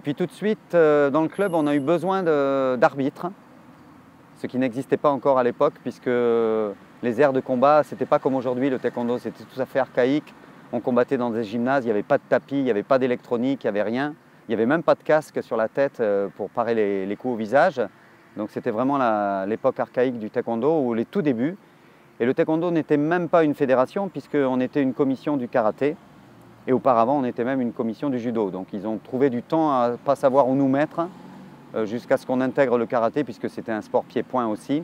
Et puis tout de suite, dans le club, on a eu besoin d'arbitres, ce qui n'existait pas encore à l'époque, puisque les aires de combat, ce n'était pas comme aujourd'hui, le taekwondo, c'était tout à fait archaïque. On combattait dans des gymnases, il n'y avait pas de tapis, il n'y avait pas d'électronique, il n'y avait rien. Il n'y avait même pas de casque sur la tête pour parer les coups au visage. Donc c'était vraiment l'époque archaïque du taekwondo, ou les tout débuts. Et le taekwondo n'était même pas une fédération, puisqu'on était une commission du karaté. Et auparavant, on était même une commission du judo. Donc ils ont trouvé du temps à ne pas savoir où nous mettre, jusqu'à ce qu'on intègre le karaté, puisque c'était un sport pied-point aussi.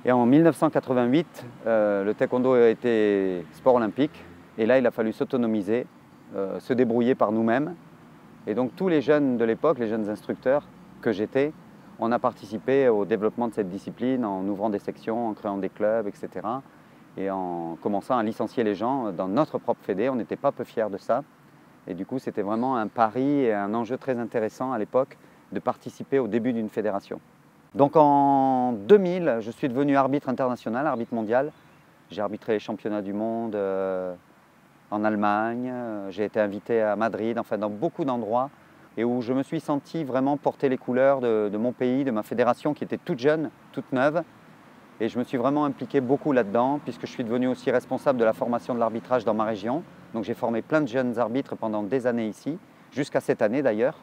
Et en 1988, le taekwondo a été sport olympique. Et là, il a fallu s'autonomiser, se débrouiller par nous-mêmes. Et donc tous les jeunes de l'époque, les jeunes instructeurs que j'étais, on a participé au développement de cette discipline en ouvrant des sections, en créant des clubs, etc. Et en commençant à licencier les gens dans notre propre fédé. On n'était pas peu fiers de ça. Et du coup, c'était vraiment un pari et un enjeu très intéressant à l'époque de participer au début d'une fédération. Donc en 2000, je suis devenu arbitre international, arbitre mondial. J'ai arbitré les championnats du monde en Allemagne, j'ai été invité à Madrid, enfin dans beaucoup d'endroits, et où je me suis senti vraiment porter les couleurs de mon pays, de ma fédération qui était toute jeune, toute neuve. Et je me suis vraiment impliqué beaucoup là-dedans, puisque je suis devenu aussi responsable de la formation de l'arbitrage dans ma région. Donc j'ai formé plein de jeunes arbitres pendant des années ici, jusqu'à cette année d'ailleurs,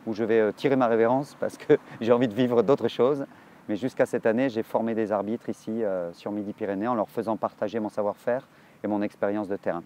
où je vais tirer ma révérence parce que j'ai envie de vivre d'autres choses. Mais jusqu'à cette année, j'ai formé des arbitres ici sur Midi-Pyrénées en leur faisant partager mon savoir-faire et mon expérience de terrain.